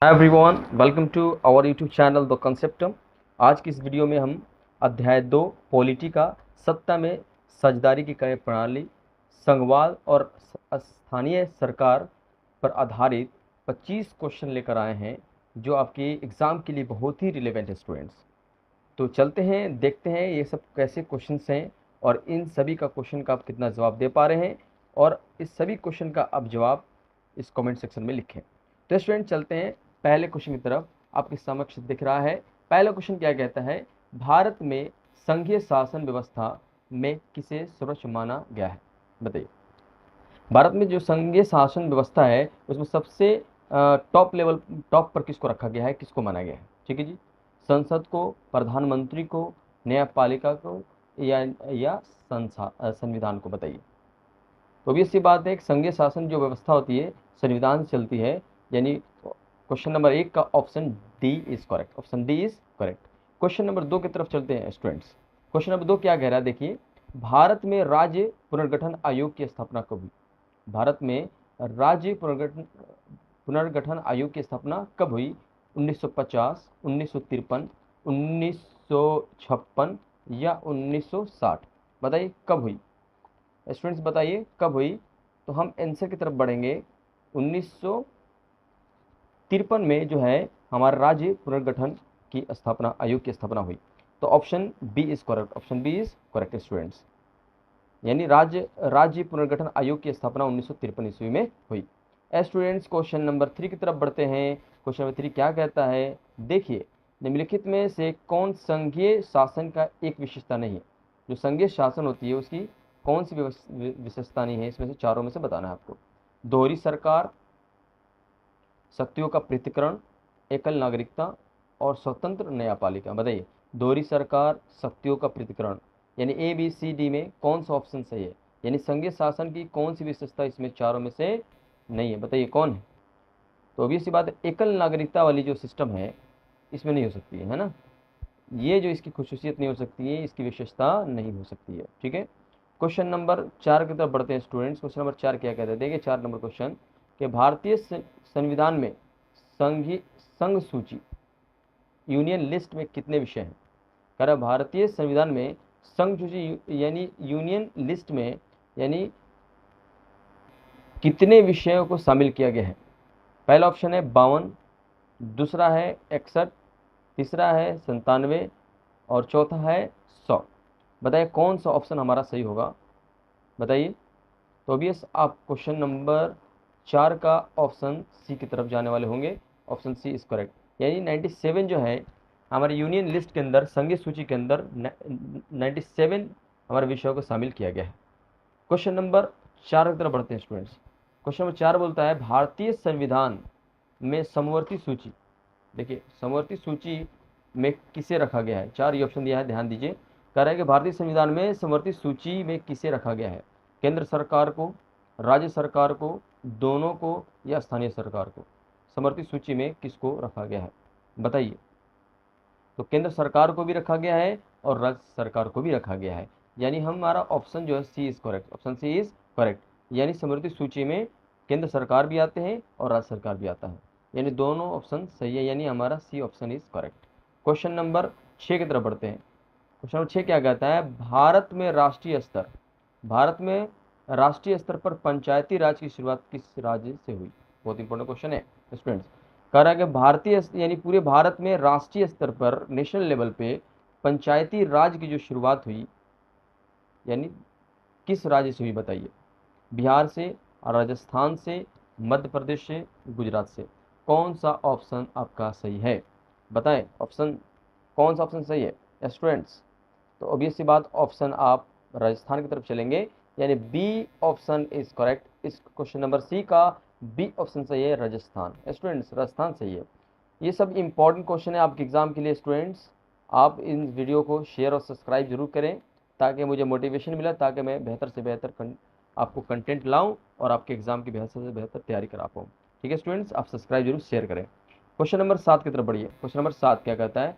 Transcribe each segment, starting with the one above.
Hi everyone, welcome to our YouTube channel the Conceptum. आज की इस वीडियो में हम अध्याय 2 पॉलिटी का सत्ता में साझेदारी की कार्य प्रणाली, संघवाद और स्थानीय सरकार पर आधारित 25 क्वेश्चन लेकर आए हैं जो आपके एग्ज़ाम के लिए बहुत ही रिलेवेंट है स्टूडेंट्स। तो चलते हैं, देखते हैं ये सब कैसे क्वेश्चंस हैं और इन सभी का क्वेश्चन का आप कितना जवाब दे पा रहे हैं और इस सभी क्वेश्चन का आप जवाब इस कमेंट सेक्शन में लिखें। तो स्टूडेंट चलते हैं पहले क्वेश्चन की तरफ। आपके समक्ष दिख रहा है पहला क्वेश्चन क्या कहता है, भारत में संघीय शासन व्यवस्था में किसे सर्वोच्च माना गया है? बताइए। भारत में जो संघीय शासन व्यवस्था है उसमें सबसे टॉप पर किसको रखा गया है, किसको माना गया है? ठीक है जी, संसद को, प्रधानमंत्री को, न्यायपालिका को या संविधान को? बताइए। तो अभी सी बात है, संघीय शासन जो व्यवस्था होती है संविधान से चलती है, यानी क्वेश्चन नंबर 1 का option D is correct. Option D is correct. Question number 2 की तरफ चलते हैं स्टूडेंट्स। क्वेश्चन नंबर 2 क्या कह रहा है, देखिए। भारत में राज्य पुनर्गठन आयोग की स्थापना कब हुई? भारत में राज्य पुनर्गठन आयोग की स्थापना कब हुई? 1950, 1953, 1956 या 1960? बताइए कब हुई स्टूडेंट्स, बताइए कब हुई। तो हम आंसर की तरफ बढ़ेंगे। 1953 में जो है हमारा राज्य पुनर्गठन की स्थापना, आयोग की स्थापना हुई। तो option B is correct. Option B is correct students, यानी राज्य पुनर्गठन आयोग की स्थापना 1953 ईस्वी में हुई। स्टूडेंट्स क्वेश्चन नंबर 3 की तरफ बढ़ते हैं। क्वेश्चन नंबर 3 क्या कहता है, देखिए। निम्नलिखित में से कौन संघीय शासन का एक विशेषता नहीं है? जो संघीय शासन होती है उसकी कौन सी विशेषता नहीं है? इसमें से चारों में से बताना है आपको। दोहरी सरकार, शक्तियों का पृथक्करण, एकल नागरिकता और स्वतंत्र न्यायपालिका। बताइए, दोहरी सरकार, शक्तियों का पृथक्करण, यानी ए बी सी डी में कौन सा ऑप्शन सही है? यानी संघीय शासन की कौन सी विशेषता इसमें चारों में से नहीं है? बताइए कौन है? तो अभी सी बात है, एकल नागरिकता वाली जो सिस्टम है इसमें नहीं हो सकती है ना। ये जो इसकी खुसूसियत नहीं हो सकती है, इसकी विशेषता नहीं हो सकती है। ठीक है। क्वेश्चन नंबर 4 की तरफ बढ़ते हैं स्टूडेंट्स। क्वेश्चन नंबर 4 क्या कहते हैं, देखिए 4 नंबर क्वेश्चन कि भारतीय संविधान में संघ सूची, यूनियन लिस्ट में कितने विषय हैं? कह रहा भारतीय संविधान में संघ सूची यानी यूनियन लिस्ट में यानी कितने विषयों को शामिल किया गया है? पहला ऑप्शन है 52, दूसरा है 61, तीसरा है 97 और चौथा है 100। बताइए कौन सा ऑप्शन हमारा सही होगा? बताइए। तो अभी आप क्वेश्चन नंबर 4 का ऑप्शन सी की तरफ जाने वाले होंगे। ऑप्शन सी इज करेक्ट, यानी 97 जो है हमारे यूनियन लिस्ट के अंदर, संघीय सूची के अंदर 97 हमारे विषयों को शामिल किया गया है। क्वेश्चन नंबर 4 की तरफ बढ़ते हैं स्टूडेंट्स। क्वेश्चन नंबर 4 बोलता है भारतीय संविधान में समवर्ती सूची, देखिए समवर्ती सूची में किसे रखा गया है? 4 ये ऑप्शन दिया है, ध्यान दीजिए। कह रहा है कि भारतीय संविधान में समवर्ती सूची में किसे रखा गया है? केंद्र सरकार को, राज्य सरकार को, दोनों को या स्थानीय सरकार को? समवर्ती सूची में किसको रखा गया है? बताइए। तो केंद्र सरकार को भी रखा गया है और राज्य सरकार को भी रखा गया है, यानी हमारा ऑप्शन जो है C is correct. Option C is correct, यानी समवर्ती सूची में केंद्र सरकार भी आते हैं और राज्य सरकार भी आता है, यानी दोनों ऑप्शन सही है, यानी हमारा C option is correct. Question number 6 की तरफ बढ़ते हैं। क्वेश्चन नंबर 6 क्या कहता है, भारत में राष्ट्रीय स्तर पर पंचायती राज की शुरुआत किस राज्य से हुई? बहुत इंपॉर्टेंट क्वेश्चन है स्टूडेंट्स। कह रहा है कि भारतीय यानी पूरे भारत में राष्ट्रीय स्तर पर, नेशनल लेवल पे पंचायती राज की जो शुरुआत हुई यानी किस राज्य से हुई? बताइए। बिहार से, राजस्थान से, मध्य प्रदेश से, गुजरात से? कौन सा ऑप्शन आपका सही है? बताएं ऑप्शन, कौन सा ऑप्शन सही है स्टूडेंट्स? तो ऑब्वियस सी बात, ऑप्शन आप राजस्थान की तरफ चलेंगे, यानी बी ऑप्शन इज करेक्ट। इस क्वेश्चन नंबर सी का बी ऑप्शन सही है, राजस्थान। स्टूडेंट्स राजस्थान सही है। ये सब इंपॉर्टेंट क्वेश्चन है आपके एग्जाम के लिए स्टूडेंट्स। आप इन वीडियो को शेयर और सब्सक्राइब जरूर करें ताकि मुझे मोटिवेशन मिला, ताकि मैं बेहतर से बेहतर आपको कंटेंट लाऊं और आपके एग्जाम की बेहतर से बेहतर तैयारी करा पाऊँ। ठीक है स्टूडेंट्स, आप सब्सक्राइब जरूर शेयर करें। क्वेश्चन नंबर 7 की तरफ बढ़िए। क्वेश्चन नंबर 7 क्या कहता है,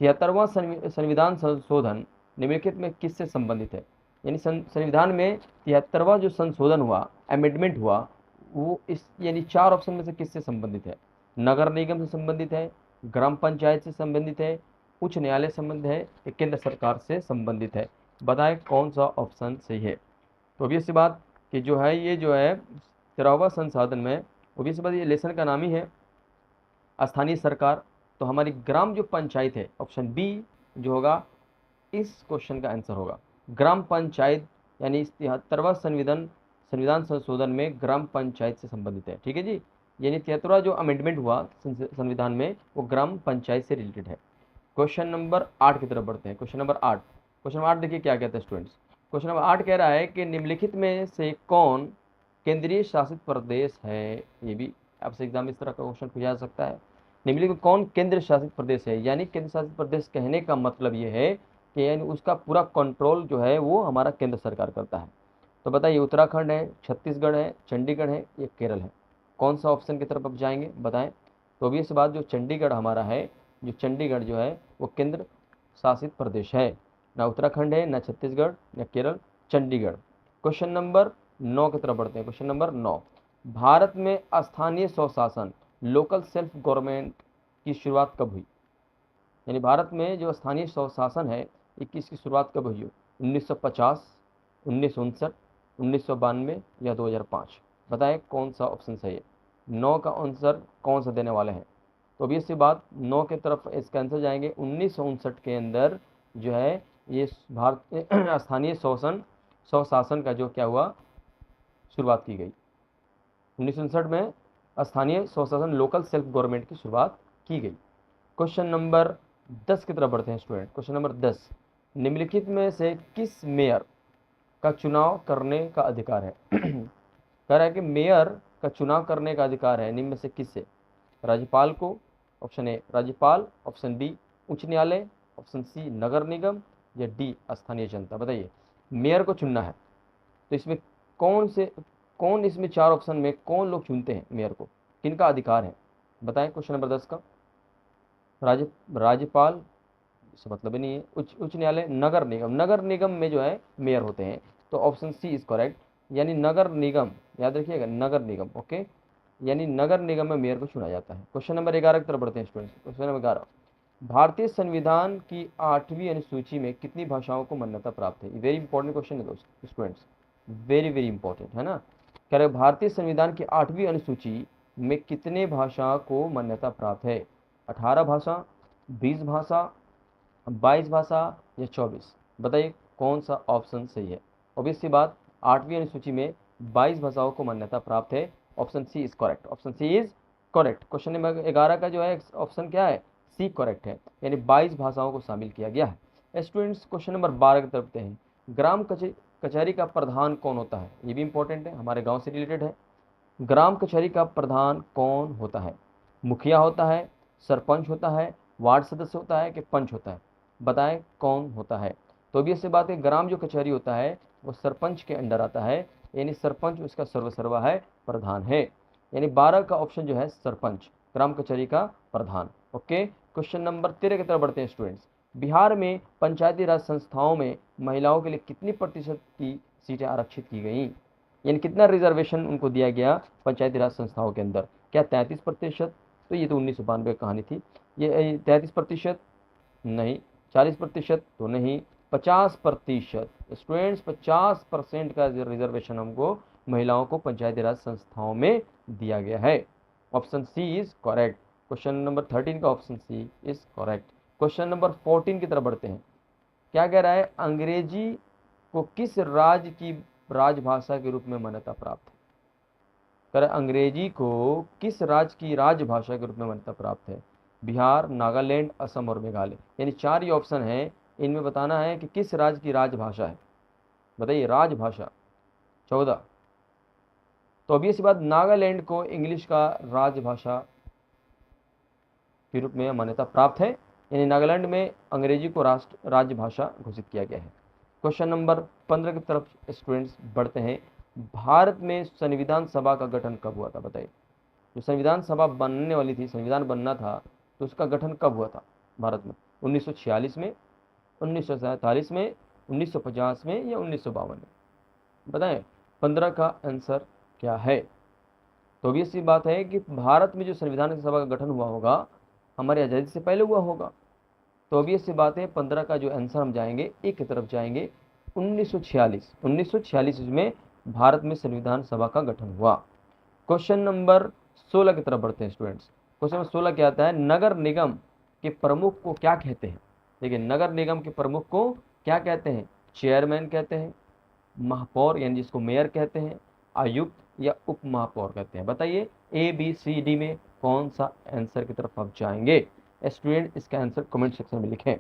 73वां संविधान संशोधन निम्नलिखित में किससे संबंधित है? यानी संविधान में 73वां जो संशोधन हुआ, अमेंडमेंट हुआ, वो इस यानी 4 ऑप्शन में से किससे संबंधित है? नगर निगम से संबंधित है, ग्राम पंचायत से संबंधित है, उच्च न्यायालय से संबंधित है या केंद्र सरकार से संबंधित है। बताएं कौन सा ऑप्शन सही है। तो ऑब्वियस सी बात कि जो है ये जो है 13वां संसाधन में ऑब्वियस सी बात ये लेसन का नाम ही है स्थानीय सरकार। तो हमारी ग्राम जो पंचायत है ऑप्शन बी जो होगा इस क्वेश्चन का आंसर होगा ग्राम पंचायत, यानी इस 73वां संविधान संविधान संशोधन में ग्राम पंचायत से संबंधित है। ठीक है जी, यानी 73वां जो अमेंडमेंट हुआ संविधान में वो ग्राम पंचायत से रिलेटेड है। क्वेश्चन नंबर 8 की तरफ बढ़ते हैं। क्वेश्चन नंबर 8, क्वेश्चन नंबर 8 देखिए क्या कहता है स्टूडेंट्स। क्वेश्चन नंबर 8 कह रहा है कि निम्नलिखित में से कौन केंद्रीय शासित प्रदेश है। ये भी आपसे एग्जाम इस तरह का क्वेश्चन पूछा जा सकता है। निम्नलिखित में कौन केंद्र शासित प्रदेश है, यानी केंद्र शासित प्रदेश कहने का मतलब ये है कि यानी उसका पूरा कंट्रोल जो है वो हमारा केंद्र सरकार करता है। तो बताइए उत्तराखंड है, छत्तीसगढ़ है, चंडीगढ़ है, ये केरल है। कौन सा ऑप्शन की तरफ आप जाएंगे बताएं। तो अभी इस बात जो चंडीगढ़ हमारा है, जो चंडीगढ़ जो है वो केंद्र शासित प्रदेश है। ना उत्तराखंड है, ना छत्तीसगढ़, ना केरल, चंडीगढ़। क्वेश्चन नंबर 9 की तरफ बढ़ते हैं। क्वेश्चन नंबर 9, भारत में स्थानीय स्वशासन लोकल सेल्फ गवर्नमेंट की शुरुआत कब हुई। यानी भारत में जो स्थानीय स्वशासन है इसकी शुरुआत कब हुई हो। 1950, 1959, 1992 या 2005। बताएं कौन सा ऑप्शन सही है। 9 का आंसर कौन सा देने वाले हैं। तो अभी इससे बात 9 की तरफ इसका आंसर जाएंगे। 1959 के अंदर जो है ये भारत स्थानीय स्वशासन का जो क्या हुआ शुरुआत की गई। 1959 में स्थानीय स्वशासन लोकल सेल्फ गवर्नमेंट की शुरुआत की गई। क्वेश्चन नंबर 10 की तरफ बढ़ते हैं स्टूडेंट। क्वेश्चन नंबर 10, निम्नलिखित में से किस मेयर का चुनाव करने का अधिकार है। कह रहा है कि मेयर का चुनाव करने का अधिकार है निम्न में से किससे। राज्यपाल को, ऑप्शन ए राज्यपाल, ऑप्शन बी उच्च न्यायालय, ऑप्शन सी नगर निगम या डी स्थानीय जनता। बताइए मेयर को चुनना है तो इसमें कौन इसमें चार ऑप्शन में कौन लोग चुनते हैं मेयर को, किनका अधिकार है। बताएं क्वेश्चन नंबर 10 का। राज्यपाल, इससे मतलब ही नहीं है। उच्च न्यायालय, नगर निगम। नगर निगम में जो है मेयर होते हैं तो ऑप्शन सी इज करेक्ट, यानी नगर निगम, याद रखिएगा नगर निगम। ओके, यानी नगर निगम में मेयर को चुना जाता है। क्वेश्चन नंबर 11 की तरफ बढ़ते हैं स्टूडेंट्स। क्वेश्चन नंबर 11, भारतीय संविधान की 8वीं अनुसूची में कितनी भाषाओं को मान्यता प्राप्त है। वेरी इंपॉर्टेंट क्वेश्चन है दोस्त स्टूडेंट्स, वेरी वेरी इंपॉर्टेंट है ना। कह रहे भारतीय संविधान की 8वीं अनुसूची में कितने भाषा को मान्यता प्राप्त है। 18 भाषा, 20 भाषा, 22 भाषा या 24। बताइए कौन सा ऑप्शन सही है। ऑब्वियस सी बात 8वीं अनुसूची में 22 भाषाओं को मान्यता प्राप्त है। Option C is correct, option C is correct. Question number 11 का जो है ऑप्शन क्या है, सी करेक्ट है, यानी 22 भाषाओं को शामिल किया गया है। स्टूडेंट्स क्वेश्चन नंबर 12 की तरफ हैं। ग्राम कचहरी का प्रधान कौन होता है। ये भी इंपॉर्टेंट है, हमारे गाँव से रिलेटेड है। ग्राम कचहरी का प्रधान कौन होता है। मुखिया होता है, सरपंच होता है, वार्ड सदस्य होता है कि पंच होता है। बताएं कौन होता है। तो भी ऐसी बात है ग्राम जो कचहरी होता है वो सरपंच के अंडर आता है, यानी सरपंच उसका सर्वसर्वा है, प्रधान है। यानी 12 का ऑप्शन जो है सरपंच, ग्राम कचहरी का प्रधान। ओके, क्वेश्चन नंबर 13 की तरफ बढ़ते हैं स्टूडेंट्स। बिहार में पंचायती राज संस्थाओं में महिलाओं के लिए कितनी प्रतिशत की सीटें आरक्षित की गई, यानी कितना रिजर्वेशन उनको दिया गया पंचायती राज संस्थाओं के अंदर। क्या 33%। तो ये तो 1992 कहानी थी। ये 33% नहीं, 40% तो नहीं, 50%। स्टूडेंट्स 50% का रिजर्वेशन हमको महिलाओं को पंचायती राज संस्थाओं में दिया गया है। Option C is correct. Question number 13 का option C is correct. Question number 14 की तरफ बढ़ते हैं। क्या कह रहा है, अंग्रेजी को किस राज्य की राजभाषा के रूप में मान्यता प्राप्त है। कह रहा है अंग्रेजी को किस राज्य की राजभाषा के रूप में मान्यता प्राप्त है। बिहार, नागालैंड, असम और मेघालय, यानी 4 ही ऑप्शन है, इनमें बताना है कि किस राज्य की राजभाषा है। बताइए राजभाषा 14। तो अभी इसी बात नागालैंड को इंग्लिश का राजभाषा के रूप में मान्यता प्राप्त है, यानी नागालैंड में अंग्रेजी को राजभाषा घोषित किया गया है। क्वेश्चन नंबर 15 की तरफ स्टूडेंट्स बढ़ते हैं। भारत में संविधान सभा का गठन कब हुआ था। बताइए जो संविधान सभा बनने वाली थी, संविधान बनना था, तो उसका गठन कब हुआ था भारत में। 1946 में, 1947 में, 1950 में या 1952 में। बताएं 15 का आंसर क्या है। तो भी ऐसी बात है कि भारत में जो संविधान सभा का गठन हुआ होगा हमारी आज़ादी से पहले हुआ होगा। तो अभी ऐसी बात है 15 का जो आंसर हम जाएंगे एक की तरफ जाएंगे 1946 में भारत में संविधान सभा का गठन हुआ। क्वेश्चन नंबर 16 की तरफ बढ़ते हैं स्टूडेंट्स। क्वेश्चन नंबर 16 क्या आता है, नगर निगम के प्रमुख को क्या कहते हैं। देखिए नगर निगम के प्रमुख को क्या कहते हैं, चेयरमैन कहते हैं, महापौर यानी जिसको मेयर कहते हैं, आयुक्त या उप महापौर कहते हैं। बताइए ABCD में कौन सा आंसर की तरफ आप जाएंगे। स्टूडेंट इसका आंसर कमेंट सेक्शन में लिखें,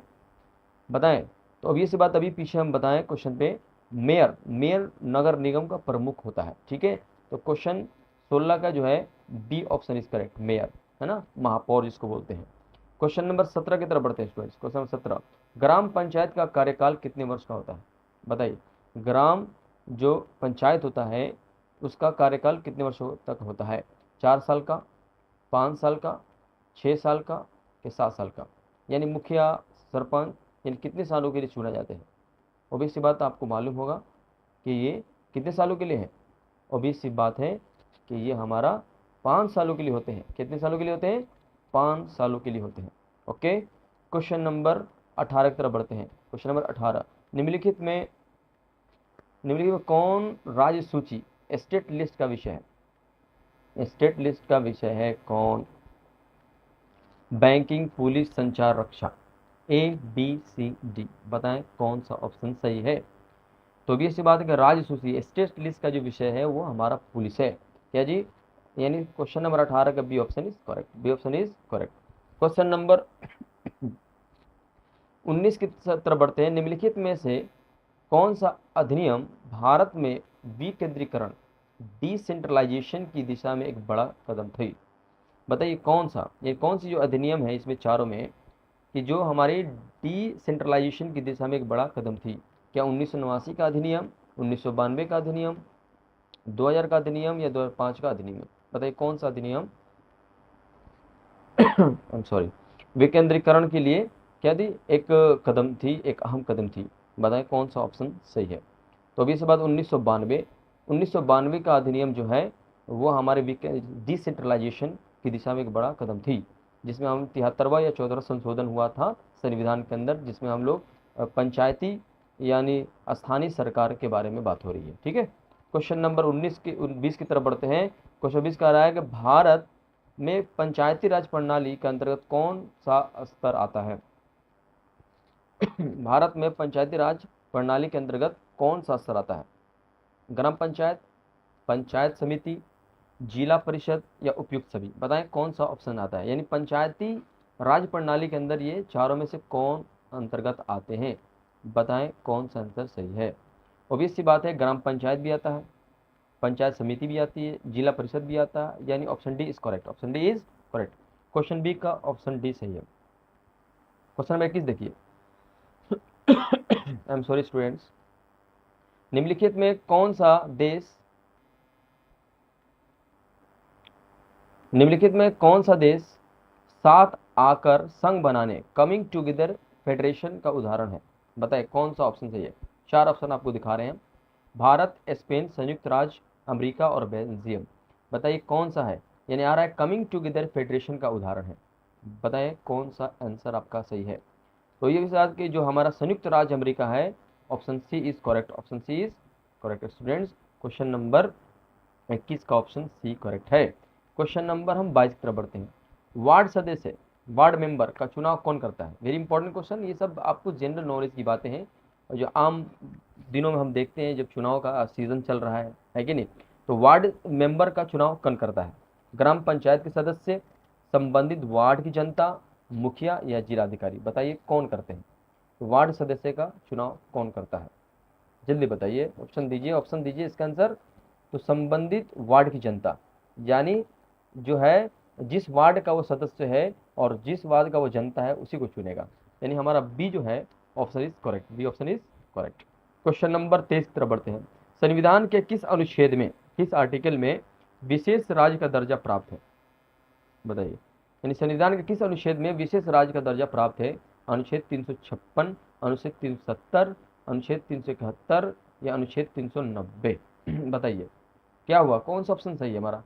बताएं। तो अब ये सी बात अभी पीछे हम बताएं क्वेश्चन पे, मेयर नगर निगम का प्रमुख होता है, ठीक है। तो क्वेश्चन 16 का जो है B option is correct, mayor है ना, महापौर जिसको बोलते हैं। क्वेश्चन नंबर 17 की तरफ बढ़ते हैं स्टूडेंट्स। क्वेश्चन नंबर 17, ग्राम पंचायत का कार्यकाल कितने वर्ष का होता है। बताइए ग्राम जो पंचायत होता है उसका कार्यकाल कितने वर्षों तक होता है, 4 साल का, 5 साल का, 6 साल का कि 7 साल का। यानी मुखिया सरपंच यानी कितने सालों के लिए चुना जाते हैं। ऑब्वियस सी बात आपको मालूम होगा कि ये कितने सालों के लिए है। ऑब्वियस सी बात है कि ये हमारा 5 सालों के लिए होते हैं। कितने सालों के लिए होते हैं, 5 सालों के लिए होते हैं। ओके, क्वेश्चन नंबर 18 की तरफ बढ़ते हैं। क्वेश्चन नंबर 18, निम्नलिखित में कौन राज्य सूची स्टेट लिस्ट का विषय है। स्टेट लिस्ट का विषय है कौन, बैंकिंग, पुलिस, संचार, रक्षा। ABCD बताएं कौन सा ऑप्शन सही है। तो भी ऐसी बात है कि राज्य सूची स्टेट लिस्ट का जो विषय है वो हमारा पुलिस है। क्या जी, यानी क्वेश्चन नंबर 18 का B option is correct, B option is correct. Question number 19 की तरफ बढ़ते हैं। निम्नलिखित में से कौन सा अधिनियम भारत में विकेंद्रीकरण डिसेंट्रलाइजेशन की दिशा में एक बड़ा कदम थी। बताइए कौन सा, ये कौन सी जो अधिनियम है इसमें चारों में कि जो हमारी डिसेंट्रलाइजेशन की दिशा में एक बड़ा कदम थी। क्या 1989 का अधिनियम, 1992 का अधिनियम, 2000 का अधिनियम या 2005 का अधिनियम। बताइए कौन सा अधिनियम आई एम सॉरी विकेंद्रीकरण के लिए क्या थी, एक कदम थी, एक अहम कदम थी। बताएं कौन सा ऑप्शन सही है। तो अभी से बात 1992 का अधिनियम जो है वो हमारे डिसेंट्रलाइजेशन की दिशा में एक बड़ा कदम थी, जिसमें हम 73वां या 14वां संशोधन हुआ था संविधान के अंदर, जिसमें हम लोग पंचायती यानी स्थानीय सरकार के बारे में बात हो रही है, ठीक है। क्वेश्चन नंबर 20 की तरफ बढ़ते हैं। क्वेश्चन 20 का रहा है कि भारत में पंचायती राज प्रणाली के अंतर्गत कौन सा स्तर आता है। भारत में पंचायती राज प्रणाली के अंतर्गत कौन सा स्तर आता है, ग्राम पंचायत, पंचायत समिति, जिला परिषद या उपयुक्त सभी। बताएं कौन सा ऑप्शन आता है, यानी पंचायती राज प्रणाली के अंदर ये चारों में से कौन अंतर्गत आते हैं। बताएं कौन सा आंसर सही है। ऑब्वियस सी बात है ग्राम पंचायत भी आता है, पंचायत समिति भी आती है, जिला परिषद भी आता है, यानी option D is correct, option D is correct. Question B का ऑप्शन डी सही है। क्वेश्चन नंबर 21 देखिए, आई एम सॉरी स्टूडेंट्स, निम्नलिखित में कौन सा देश साथ आकर संघ बनाने कमिंग टुगेदर फेडरेशन का उदाहरण है। बताइए कौन सा ऑप्शन सही है। 4 ऑप्शन आपको दिखा रहे हैं, भारत, स्पेन, संयुक्त राज्य अमेरिका और बेल्जियम। बताइए कौन सा है, यानी आ रहा है कमिंग टुगेदर फेडरेशन का उदाहरण है। बताइए कौन सा आंसर आपका सही है। तो ये साथ कि जो हमारा संयुक्त राज्य अमेरिका है, option C is correct, option C is correct students. Question number 21 का ऑप्शन सी करेक्ट है। क्वेश्चन नंबर हम 22 की तरफ बढ़ते हैं। वार्ड सदस्य, वार्ड मेंबर का चुनाव कौन करता है। वेरी इंपॉर्टेंट क्वेश्चन, ये सब आपको जनरल नॉलेज की बातें हैं और जो आम दिनों में हम देखते हैं जब चुनाव का सीजन चल रहा है कि नहीं। तो वार्ड मेंबर का चुनाव कौन करता है, ग्राम पंचायत के सदस्य, संबंधित वार्ड की जनता, मुखिया या जिलाधिकारी। बताइए कौन करते हैं। तो वार्ड सदस्य का चुनाव कौन करता है, जल्दी बताइए, ऑप्शन दीजिए, ऑप्शन दीजिए इसका आंसर। तो संबंधित वार्ड की जनता, यानी जो है जिस वार्ड का वो सदस्य है और जिस वार्ड का वो जनता है उसी को चुनेगा, यानी हमारा बी जो है option is correct, B option is correct. Question number 23 की तरफ बढ़ते हैं। संविधान के किस अनुच्छेद में, किस आर्टिकल में विशेष राज्य का दर्जा प्राप्त है। बताइए, यानी संविधान के किस अनुच्छेद में विशेष राज्य का दर्जा प्राप्त है। अनुच्छेद 356, अनुच्छेद 370, अनुच्छेद 371 या अनुच्छेद 390। बताइए क्या हुआ, कौन सा ऑप्शन सही है हमारा।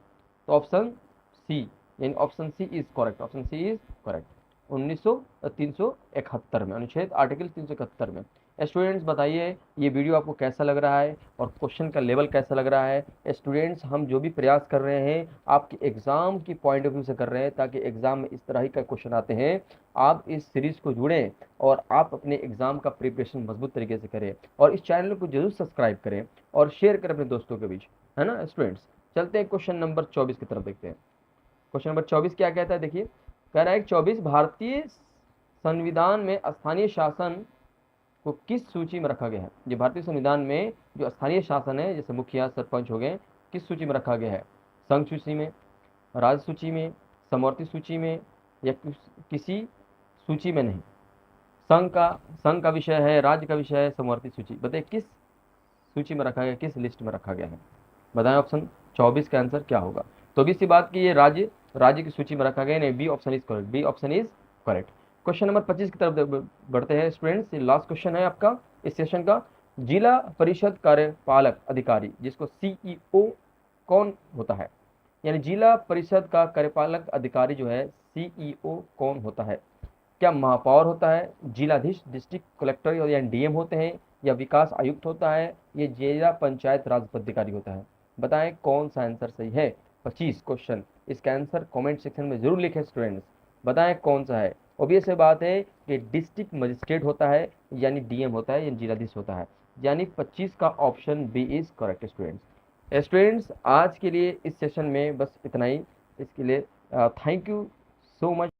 तो ऑप्शन सी, यानी option C is correct, option C is correct. 371 में, अनुच्छेद आर्टिकल 371 में। स्टूडेंट्स बताइए ये वीडियो आपको कैसा लग रहा है और क्वेश्चन का लेवल कैसा लग रहा है। स्टूडेंट्स हम जो भी प्रयास कर रहे हैं आपके एग्ज़ाम की पॉइंट ऑफ व्यू से कर रहे हैं, ताकि एग्ज़ाम में इस तरह ही का क्वेश्चन आते हैं आप इस सीरीज़ को जुड़ें और आप अपने एग्ज़ाम का प्रिपरेशन मजबूत तरीके से करें। और इस चैनल को जरूर सब्सक्राइब करें और शेयर करें अपने दोस्तों के बीच, है ना स्टूडेंट्स। चलते हैं क्वेश्चन नंबर 24 की तरफ देखते हैं। क्वेश्चन नंबर 24 क्या कहता है, देखिए कह रहा है 24 भारतीय संविधान में स्थानीय शासन को किस सूची में रखा गया है। जो भारतीय संविधान में जो स्थानीय शासन है, जैसे मुखिया सरपंच हो गए, किस सूची में रखा गया है। संघ सूची में, राज्य सूची में, समवर्ती सूची में, या किसी सूची में नहीं। संघ का विषय है, राज्य का विषय है, समवर्ती सूची, बताइए किस सूची में रखा गया, किस लिस्ट में रखा गया है। बताएं ऑप्शन 24 का आंसर क्या होगा। तो भी सी बात की ये राज्य की सूची में रखा गया, नहीं, B option is correct, B option is correct. Question number 25 की तरफ बढ़ते हैं स्टूडेंट्स। ये लास्ट क्वेश्चन है आपका इस सेशन का। जिला परिषद कार्यपालक अधिकारी, जिसको सीईओ कौन होता है, यानी जिला परिषद का कार्यपालक अधिकारी जो है सीईओ कौन होता है। क्या महापौर होता है, जिलाधीश डिस्ट्रिक्ट कलेक्टर या डीएम होते हैं, या विकास आयुक्त होता है, ये जिला पंचायत राज पदाधिकारी होता है। बताएं कौन सा आंसर सही है। 25 क्वेश्चन, इसका आंसर कमेंट सेक्शन में जरूर लिखें स्टूडेंट्स, बताएं कौन सा है। ऑब्वियस बात है कि डिस्ट्रिक्ट मजिस्ट्रेट होता है, यानी डीएम होता है, यानी जिलाधीश होता है, यानी 25 का option B is correct students. Students आज के लिए इस सेशन में बस इतना ही। इसके लिए थैंक यू सो मच।